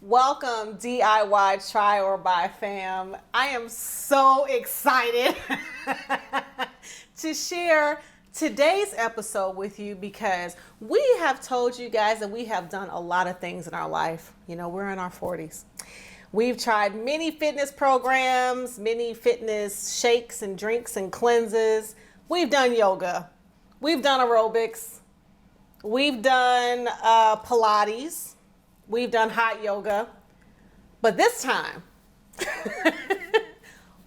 Welcome, DIY Try or Buy fam. I am so excited to share today's episode with you because we have told you guys that we have done a lot of things in our life. You know, we're in our 40s. We've tried many fitness programs, many fitness shakes and drinks and cleanses. We've done yoga. We've done aerobics. We've done Pilates. We've done hot yoga, but this time,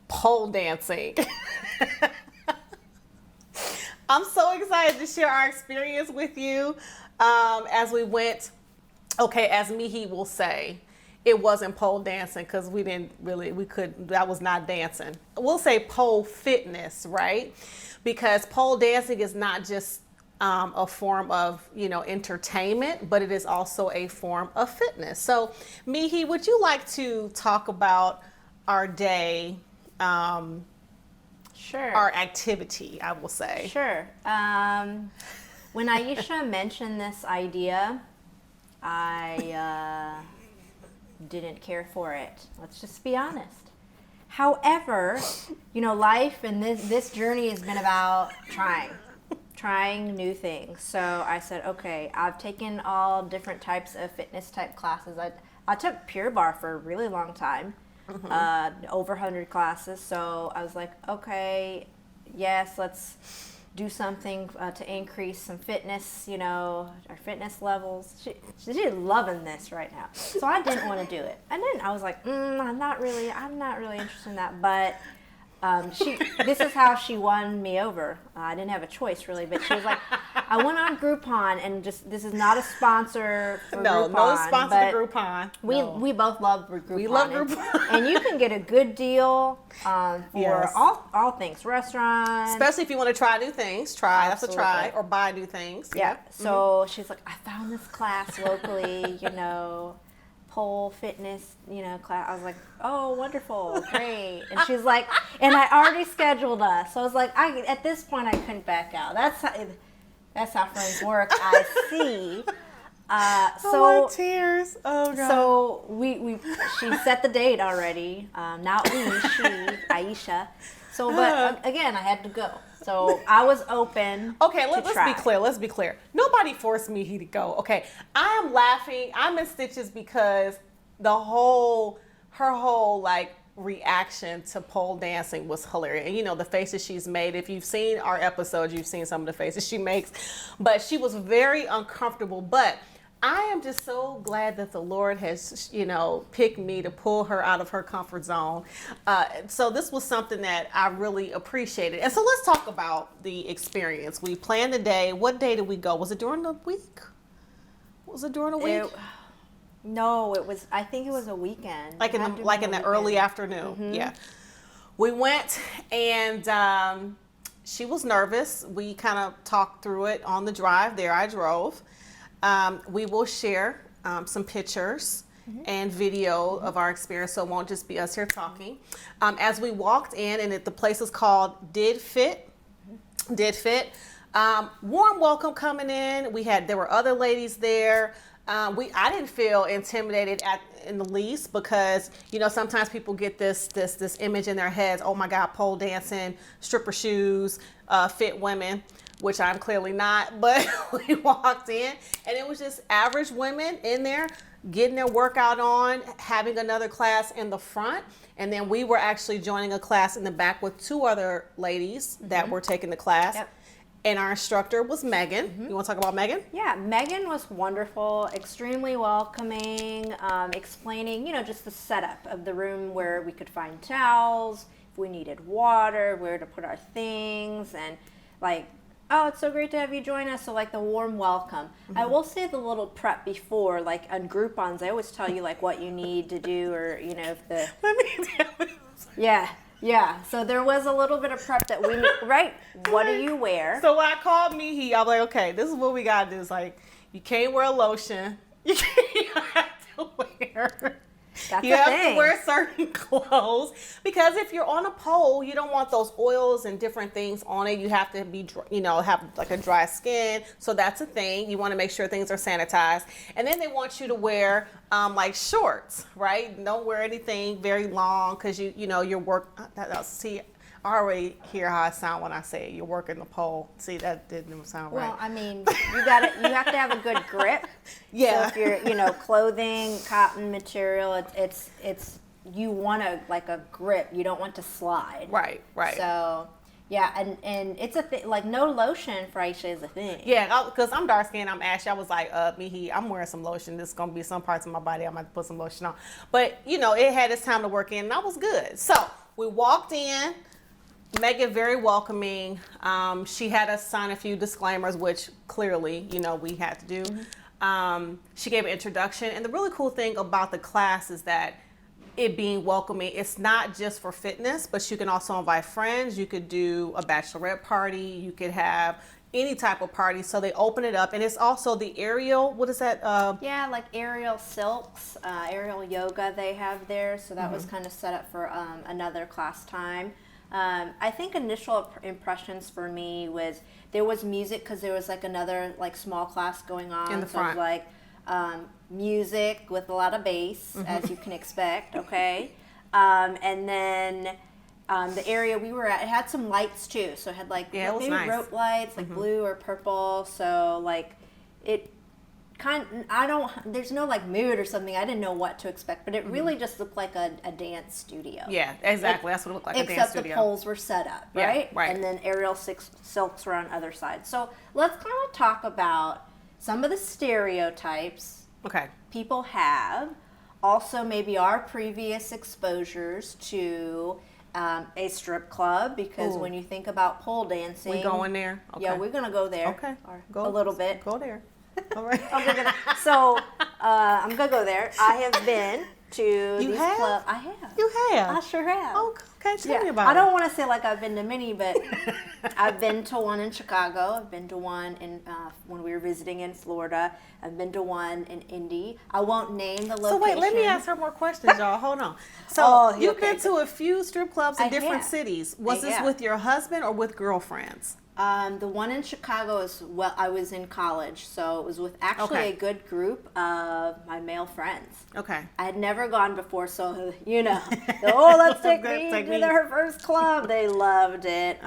pole dancing. I'm so excited to share our experience with you as we went, as Mee Hee will say, it wasn't pole dancing because that was not dancing. We'll say pole fitness, right? Because pole dancing is not just a form of, entertainment, but it is also a form of fitness. So, Mee Hee, would you like to talk about our day, Sure. Our activity, I will say? Sure. When Yiesha mentioned this idea, I didn't care for it. Let's just be honest. However, life and this journey has been about trying new things. So I said, okay, I've taken all different types of fitness type classes. I took Pure Barre for a really long time, over 100 classes. So I was like, okay, yes, let's do something to increase some fitness, our fitness levels. She's loving this right now. So I didn't want to do it. And then I was like, I'm not really interested in that. But this is how she won me over. I didn't have a choice really, but she was like, I went on Groupon, and this is not a sponsor for Groupon. No sponsor to Groupon. We both love Groupon. We love Groupon. And you can get a good deal for all things, restaurants. Especially if you want to try new things. That's a Absolutely. try, or buy new things. Yeah. So she's like, I found this class locally, pole fitness, class. I was like, oh, wonderful, great. And she's like, and I already scheduled us. So I was like, at this point, I couldn't back out. That's how friends work. I see. So tears. Oh God. So she set the date already. Not we, she, Yiesha. So, but again, I had to go. So I was open. Okay, let's be clear. Nobody forced Mee Hee to go. Okay, I am laughing. I'm in stitches because her whole reaction to pole dancing was hilarious. And the faces she's made. If you've seen our episodes, you've seen some of the faces she makes. But she was very uncomfortable. But I am just so glad that the Lord has, picked me to pull her out of her comfort zone. So this was something that I really appreciated. And so let's talk about the experience. We planned the day. What day did we go? Was it during the week? Was it during the week? No, it was. I think it was a weekend. Like in the early afternoon. Mm-hmm. Yeah. We went and she was nervous. We kind of talked through it on the drive there. I drove. We will share some pictures and video of our experience, so it won't just be us here talking. As we walked in, and the place is called Did Fit. Warm welcome coming in. There were other ladies there. I didn't feel intimidated in the least because sometimes people get this image in their heads. Oh my God, pole dancing, stripper shoes, fit women. Which I'm clearly not, but we walked in and it was just average women in there getting their workout on, having another class in the front. And then we were actually joining a class in the back with two other ladies that were taking the class. Yep. And our instructor was Megan. You want to talk about Megan? Yeah, Megan was wonderful, extremely welcoming, explaining, just the setup of the room where we could find towels, if we needed water, where to put our things, and oh, it's so great to have you join us. So the warm welcome. I will say the little prep before, on Groupons, I always tell you what you need to do, or if the. Let me tell you. Yeah. So there was a little bit of prep that we need, right? What do you wear? So when I called Mee Hee, I was like, okay, this is what we gotta do. It's you can't wear lotion. You have to wear That's you a have thing. to wear certain clothes because if you're on a pole, you don't want those oils and different things on it. You have to be, have like a dry skin. So that's a thing. You want to make sure things are sanitized. And then they want you to wear like shorts, right? Don't wear anything very long because your work. See, I already hear how I sound when I say you're working the pole. See, that didn't sound right. Well, I mean, you have to have a good grip. Yeah. So if you're, clothing, cotton material, it's you want a grip. You don't want to slide. Right. So, yeah, and it's a thing. Like, no lotion for Yiesha is a thing. Yeah, because I'm dark skinned, I'm ashy. I was like, Mee Hee, I'm wearing some lotion. This is going to be some parts of my body I might put some lotion on. But, it had its time to work in, and I was good. So we walked in. Megan very welcoming. She had us sign a few disclaimers, which clearly, we had to do. Mm-hmm. She gave an introduction. And the really cool thing about the class is that it being welcoming, it's not just for fitness, but you can also invite friends. You could do a bachelorette party. You could have any type of party. So they open it up. And it's also the aerial, what is that? Yeah, like aerial silks, aerial yoga they have there. So that was kind of set up for another class time. I think initial impressions for me was there was music because there was like another small class going on in the front. So it was music with a lot of bass, as you can expect. Okay, and then the area we were at, it had some lights too. So it had maybe nice. rope lights, blue or purple. So it. There's no mood or something. I didn't know what to expect, but it really just looked like a dance studio. Yeah, exactly. That's what it looked like, a dance except studio. the poles were set up, right? Yeah, right. And then aerial silks were on other sides. So let's kind of talk about some of the stereotypes people have. Also, maybe our previous exposures to a strip club, because when you think about pole dancing, we going there. Okay. Yeah, we're gonna go there. Okay, a little bit. Go there. All right. So I'm gonna go there. I have been to You these have? clubs. I have. You have? I sure have. Oh, okay. Tell me about I it. don't want to say I've been to many, but I've been to one in Chicago. I've been to one in when we were visiting in Florida. I've been to one in Indy. I won't name the location. So wait, let me ask her more questions, y'all. Hold on. So you've been to a few strip clubs in different cities. Was this with your husband or with girlfriends? The one in Chicago I was in college, so it was with actually a good group of my male friends. Okay. I had never gone before, so let's take me to her first club. They loved it.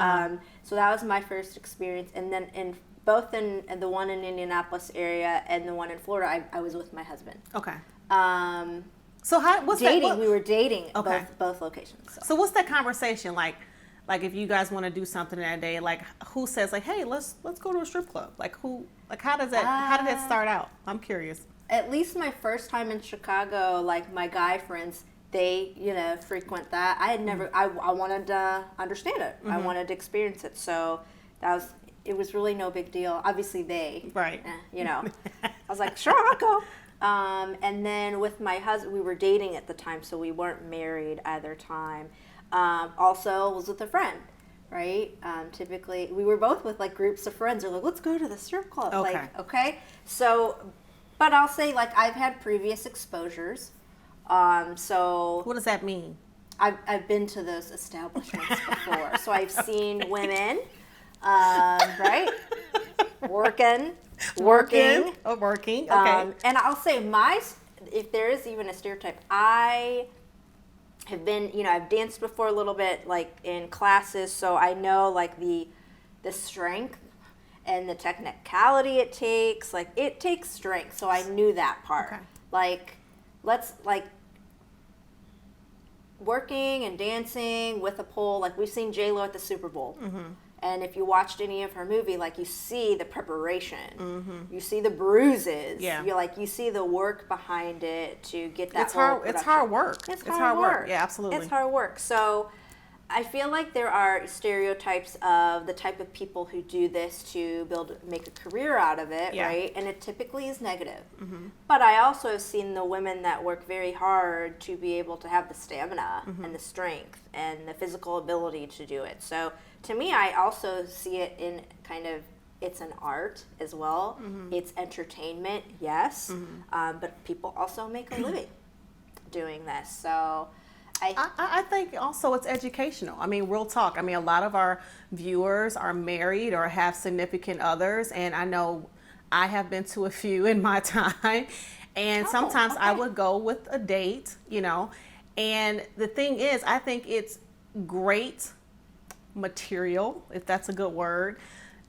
So that was my first experience, and then in the one in Indianapolis area and the one in Florida, I was with my husband. Okay. So what's dating? That? We were dating both locations. So what's that conversation like? Like if you guys want to do something that day, who says hey, let's go to a strip club? How did that start out? I'm curious. At least my first time in Chicago, my guy friends, they frequent that. I had never. I wanted to understand it. I wanted to experience it. So it was really no big deal. Obviously they right. I was like, sure, I'll go. And then with my husband, we were dating at the time, so we weren't married either time. Also was with a friend, right? Typically, we were both with groups of friends. They're let's go to the strip club. Okay. So, but I'll say I've had previous exposures. So what does that mean? I've been to those establishments before, so I've seen women, right, working. Oh, working. Okay. And I'll say if there is even a stereotype, I have been, I've danced before a little bit, in classes, so I know the strength and the technicality it takes. It takes strength, so I knew that part. Okay. Working and dancing with a pole, we've seen J-Lo at the Super Bowl. Mm-hmm. And if you watched any of her movie, you see the preparation, you see the bruises, you see the work behind it to get that. It's hard work. It's hard work. Yeah, absolutely. It's hard work. So I feel like there are stereotypes of the type of people who do this to make a career out of it, right? And it typically is negative. Mm-hmm. But I also have seen the women that work very hard to be able to have the stamina and the strength and the physical ability to do it. So to me, I also see it in it's an art as well. Mm-hmm. It's entertainment, yes, but people also make a living doing this. So I think also it's educational. I mean, real talk. I mean, a lot of our viewers are married or have significant others, and I know I have been to a few in my time, and sometimes I would go with a date, you know. And the thing is, I think it's great material, if that's a good word,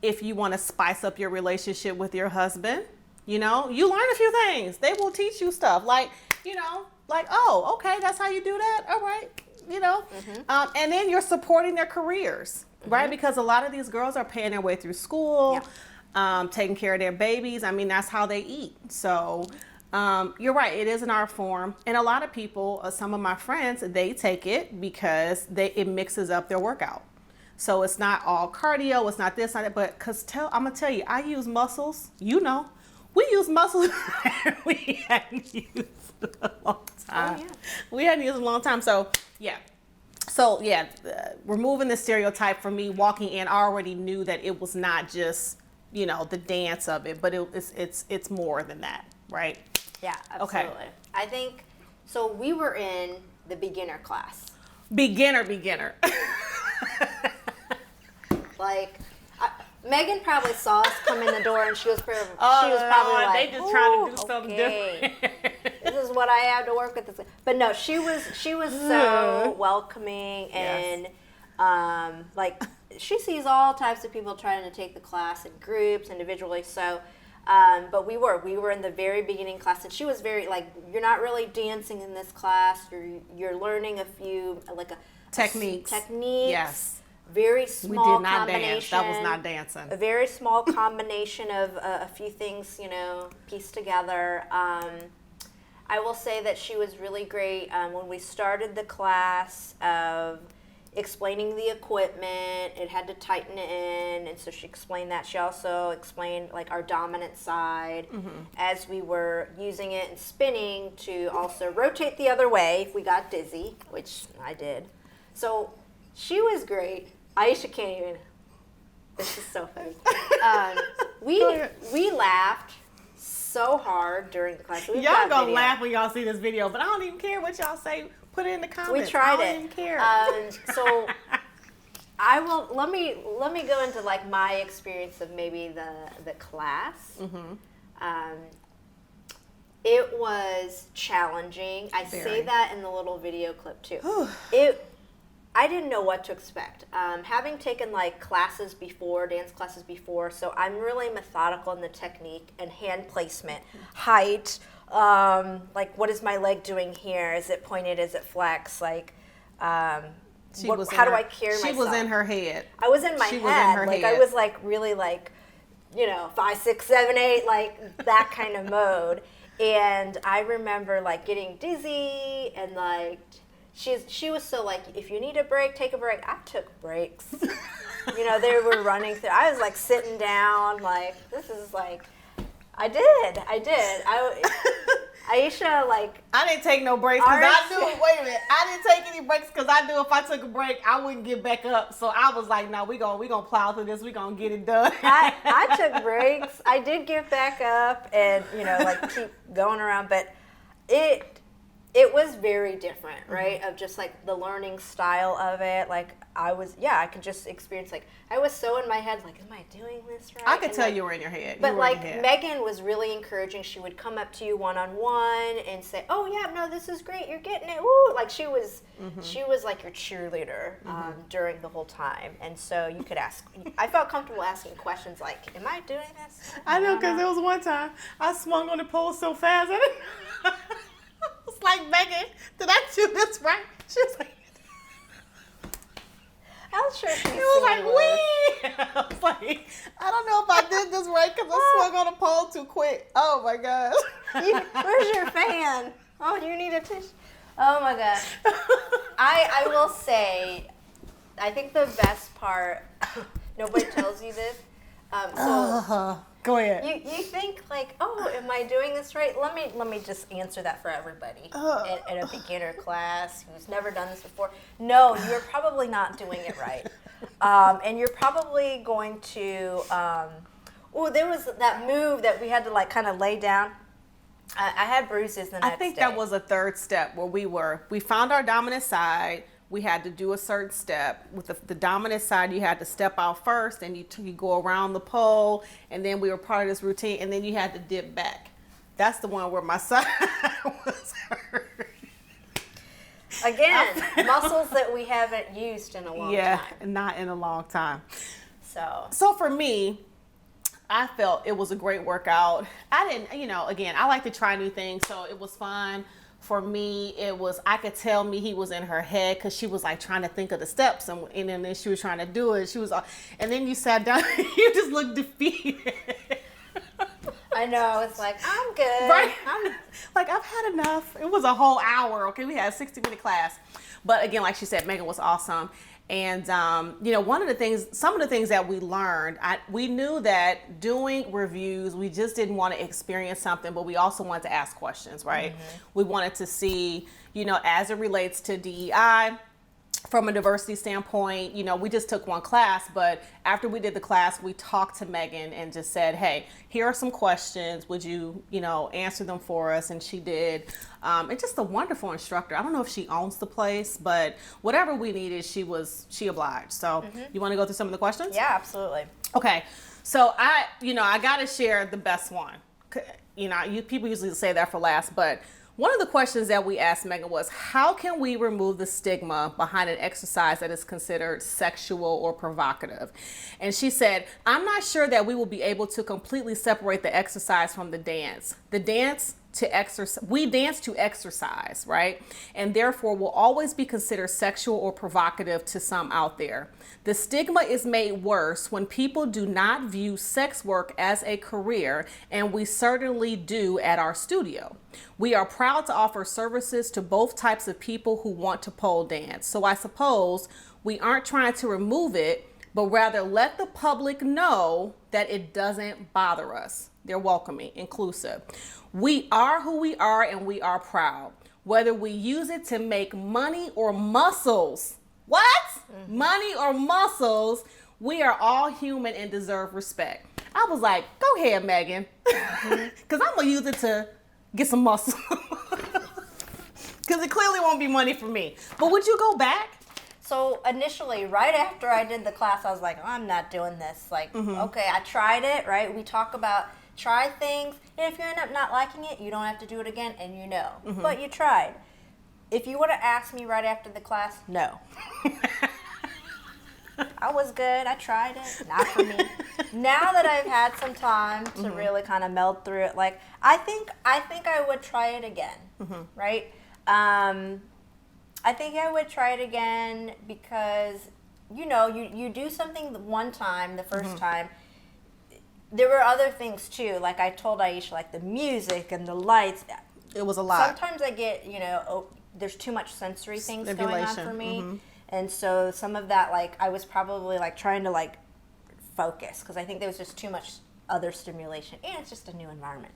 if you want to spice up your relationship with your husband. You know, you learn a few things. They will teach you stuff like, you know, like, oh, okay, that's how you do that. All right, you know. And then you're supporting their careers, right? Because a lot of these girls are paying their way through school, taking care of their babies. I mean, that's how they eat. So you're right. It is an art form. And a lot of people, some of my friends, they take it because it mixes up their workout. So it's not all cardio. It's not this, not that. But I'm going to tell you, I use muscles, you know. We use muscles we hadn't used a long time. Oh, yeah. We hadn't used a long time. So, yeah. Removing the stereotype for me, walking in, I already knew that it was not just, you know, the dance of it, but it's more than that, right? Yeah, absolutely. Okay. I think, so we were in the beginner class. Beginner. Like, Megan probably saw us come in the door, and she was probably like, they just trying to do something different. This is what I have to work with. But no, she was so welcoming, and like, she sees all types of people trying to take the class in groups, individually. So, but we were in the very beginning class, and she was very like, you're not really dancing in this class. You're learning a few techniques. Yes. Very small we did not combination. Dance. That was not dancing. A very small combination of a few things, you know, pieced together. I will say that she was really great when we started the class of explaining the equipment. It had to tighten it in, and so she explained that. She also explained like our dominant side as we were using it and spinning to also rotate the other way if we got dizzy, which I did. So she was great. Yiesha can't even. This is so funny. We laughed so hard during the class. Y'all gonna laugh when y'all see this video, but I don't even care what y'all say. Put it in the comments. We tried it. I don't even care. So I will. Let me go into like my experience of maybe the class. It was challenging. I say that in the little video clip too. I didn't know what to expect. Having taken like classes before, dance classes before, so I'm really methodical in the technique and hand placement, height, like what is my leg doing here? Is it pointed? Is it flexed? Like, how do I carry myself? She was in her head. I was in my head. Was in her head. I was like really like, you know, 5, 6, 7, 8, like that kind of mode. And I remember like getting dizzy and like. She was so like, if you need a break, take a break. I took breaks. You know, they were running through. I was like sitting down, like, this is like, I did. Yiesha, like. I didn't take no breaks because I knew, wait a minute, I didn't take any breaks because I knew if I took a break, I wouldn't get back up. So I was like, no, we gonna plow through this. We gonna get it done. I took breaks. I did get back up and, you know, like keep going around, but it was very different, right? Of just like the learning style of it. Like I could just experience like, I was so in my head, like, am I doing this right? I could tell you were in your head. But like Megan was really encouraging. She would come up to you one-on-one and say, oh yeah, no, this is great. You're getting it. Woo! Like she was like your cheerleader during the whole time. And so you could ask, I felt comfortable asking questions like, am I doing this? I know, because there was one time I swung on the pole so fast. It's like, Megan, did I do this right? She was like, I'm sure she was like, wee! I was like, I don't know if I did this right because I swung on the pole too quick. Oh my gosh. Where's your fan? Oh, you need a tissue. Oh my gosh. I will say, I think the best part, nobody tells you this. Go ahead. You think like, oh, am I doing this right? Let me just answer that for everybody in a beginner class who's never done this before. No, you're probably not doing it right, and you're probably going to. There was that move that we had to like kind of lay down, I had bruises the next day. I think that was a third step where we found our dominant side. We had to do a certain step. With the dominant side, you had to step out first, and you go around the pole, and then we were part of this routine, and then you had to dip back. That's the one where my side was hurt. Again, muscles that we haven't used in a long time. Yeah, not in a long time. So for me, I felt it was a great workout. I didn't, again, I like to try new things, so it was fun. For me, I could tell Mee Hee was in her head because she was like trying to think of the steps, and then she was trying to do it. And then you sat down and you just looked defeated. I know, it's like, I'm good. Right? Like, I've had enough. It was a whole hour. Okay, we had a 60-minute class. But again, like she said, Megan was awesome. And, some of the things that we learned, we knew that doing reviews, we just didn't want to experience something, but we also wanted to ask questions, right? Mm-hmm. We wanted to see, as it relates to DEI, from a diversity standpoint, we just took one class, but after we did the class, we talked to Megan and just said, hey, here are some questions. Would you, answer them for us? And she did. And just a wonderful instructor. I don't know if she owns the place, but whatever we needed, she obliged. So You want to go through some of the questions? Yeah, absolutely. Okay. So I got to share the best one. People usually say that for last, but one of the questions that we asked Megan was, how can we remove the stigma behind an exercise that is considered sexual or provocative? And she said, I'm not sure that we will be able to completely separate the exercise from the dance. We dance to exercise, right? And therefore will always be considered sexual or provocative to some out there. The stigma is made worse when people do not view sex work as a career, and we certainly do at our studio. We are proud to offer services to both types of people who want to pole dance. So I suppose we aren't trying to remove it, but rather let the public know that it doesn't bother us. They're welcoming, inclusive. We are who we are, and we are proud. Whether we use it to make money or muscles. What? Mm-hmm. Money or muscles, we are all human and deserve respect. I was like, go ahead, Megan. Because I'm going to use it to get some muscle. Because it clearly won't be money for me. But would you go back? So initially, right after I did the class, I was like, I'm not doing this. Like, okay, I tried it, right? We talk about try things, and if you end up not liking it, you don't have to do it again, and but you tried. If you would have asked me right after the class, no. I was good, I tried it, not for me. Now that I've had some time to really kind of meld through it, like, I think I would try it again, right? I think I would try it again because, you do something one time, the first time. There were other things too. Like I told Yiesha, like the music and the lights. It was a lot. Sometimes I get, there's too much sensory things going on for me. And so some of that, like, I was probably like trying to like focus because I think there was just too much other stimulation, and it's just a new environment.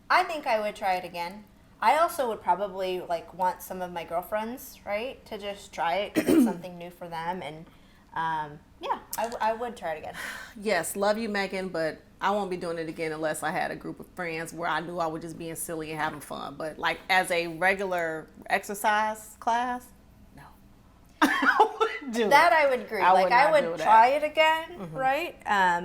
I think I would try it again. I also would probably like want some of my girlfriends, right, to just try it because it's something new for them. And I would try it again. Yes, love you, Megan, but I won't be doing it again unless I had a group of friends where I knew I was just being silly and having fun. But like as a regular exercise class, no. I wouldn't do that. it. I would agree. I would try it again, right?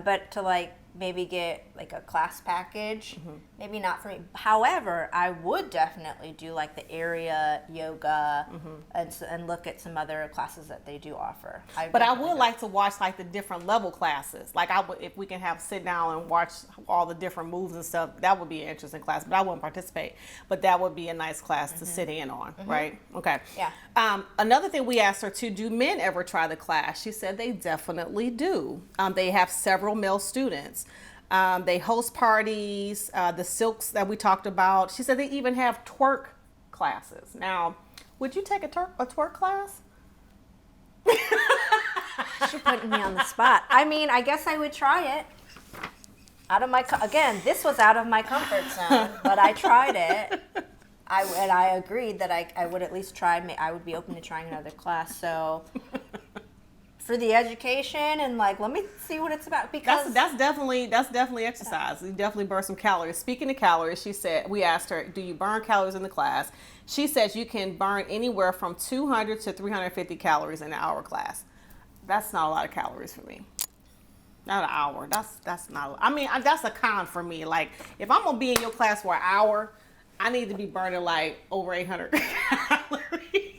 But to like maybe get like a class package, maybe not for me. However, I would definitely do like the area yoga and look at some other classes that they do offer. But I would like to watch like the different level classes. Like I would, if we can sit down and watch all the different moves and stuff, that would be an interesting class. But I wouldn't participate. But that would be a nice class to sit in on, right? Okay. Yeah. Another thing we asked her too, do men ever try the class? She said they definitely do. They have several male students. They host parties, the silks that we talked about. She said they even have twerk classes. Now, would you take a twerk class? She's putting me on the spot. I mean, I guess I would try it. This was out of my comfort zone, but I tried it. I agreed that I would at least try. I would be open to trying another class. So for the education and like, let me see what it's about, because that's definitely exercise. You definitely burn some calories. Speaking of calories, she said, we asked her, do you burn calories in the class? She says you can burn anywhere from 200 to 350 calories in an hour class. That's not a lot of calories for me. Not an hour. That's not. I mean, that's a con for me. Like, if I'm gonna be in your class for an hour, I need to be burning like over 800 calories.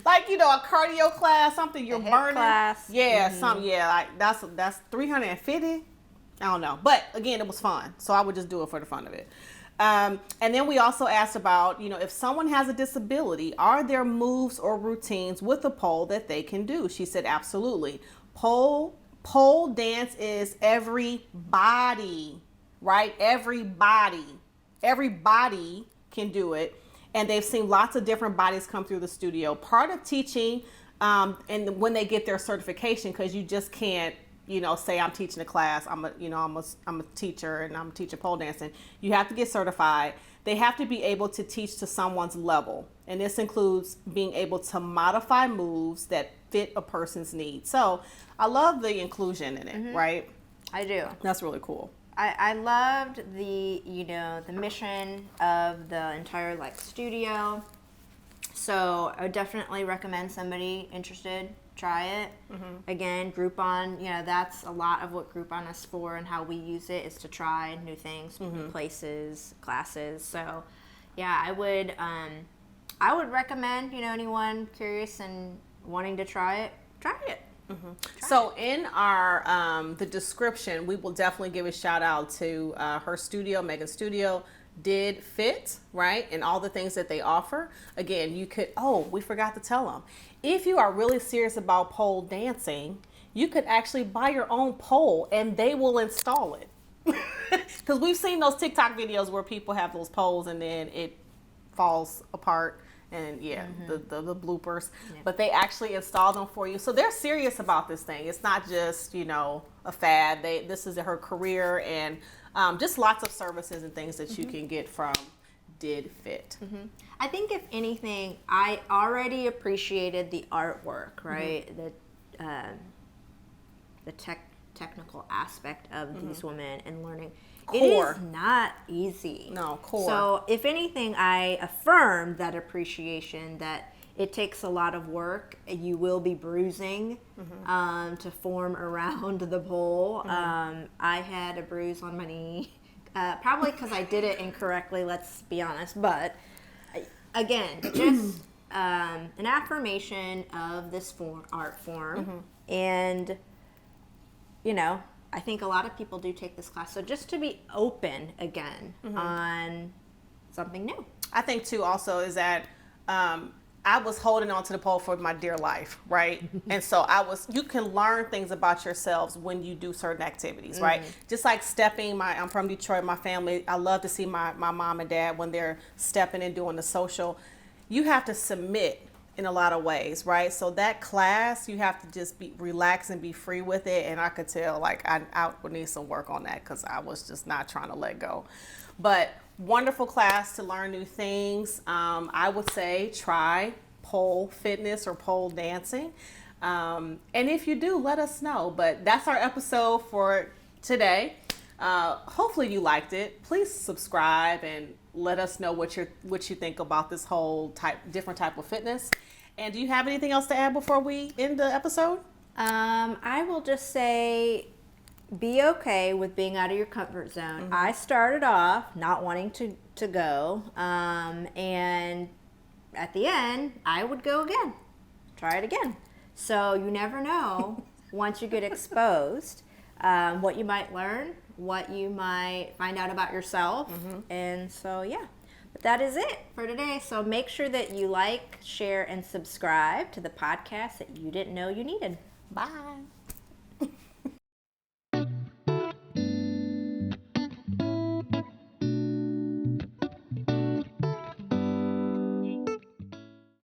Like, you know, a cardio class, something you're burning. Class. Yeah, something. Yeah, like that's 350. I don't know, but again, it was fun, so I would just do it for the fun of it. And then we also asked about, you know, if someone has a disability, are there moves or routines with a pole that they can do? She said, absolutely. Pole dance is everybody, right? Everybody can do it. And they've seen lots of different bodies come through the studio. Part of teaching, and when they get their certification, because you just can't, you know, say I'm teaching a class, I'm a teacher and I'm teaching pole dancing. You have to get certified. They have to be able to teach to someone's level. And this includes being able to modify moves that fit a person's needs. So I love the inclusion in it, right? I do. That's really cool. I loved the, you know, the mission of the entire like studio. So I would definitely recommend somebody interested, try it. Again, Groupon, you know, that's a lot of what Groupon is for, and how we use it is to try new things, places, classes. So yeah, I would recommend, you know, anyone curious and wanting to try it. So in our the description, we will definitely give a shout out to her studio, Megan's Studio, Did Fit, right? And all the things that they offer. Again, you could, we forgot to tell them. If you are really serious about pole dancing, you could actually buy your own pole and they will install it. Because we've seen those TikTok videos where people have those poles and then it falls apart. And the bloopers, but they actually install them for you. So they're serious about this thing. It's not just, you know, a fad. This is her career, and just lots of services and things that you can get from Did Fit. I think if anything, I already appreciated the artwork, right? The technical aspect of these women and learning. Core. It is not easy. No, core. So if anything, I affirm that appreciation, that it takes a lot of work. You will be bruising to form around the pole. I had a bruise on my knee, probably because I did it incorrectly, let's be honest. But again, just an affirmation of this art form. And, you know, I think a lot of people do take this class. So just to be open again on something new. I think too also is that I was holding on to the pole for my dear life, right? And so you can learn things about yourselves when you do certain activities, right? Just like stepping, I'm from Detroit, my family, I love to see my mom and dad when they're stepping and doing the social. You have to submit in a lot of ways, right? So that class, you have to just be relaxed and be free with it. And I could tell, like, I would need some work on that because I was just not trying to let go. But wonderful class to learn new things. I would say try pole fitness or pole dancing. And if you do, let us know. But that's our episode for today. Hopefully you liked it. Please subscribe and let us know what you think about this whole different type of fitness. And do you have anything else to add before we end the episode? I will just say, be okay with being out of your comfort zone. I started off not wanting to go, and at the end, I would go again. Try it again. So you never know once you get exposed, what you might learn, what you might find out about yourself. And so, yeah. But that is it for today. So make sure that you like, share, and subscribe to the podcast that you didn't know you needed. Bye.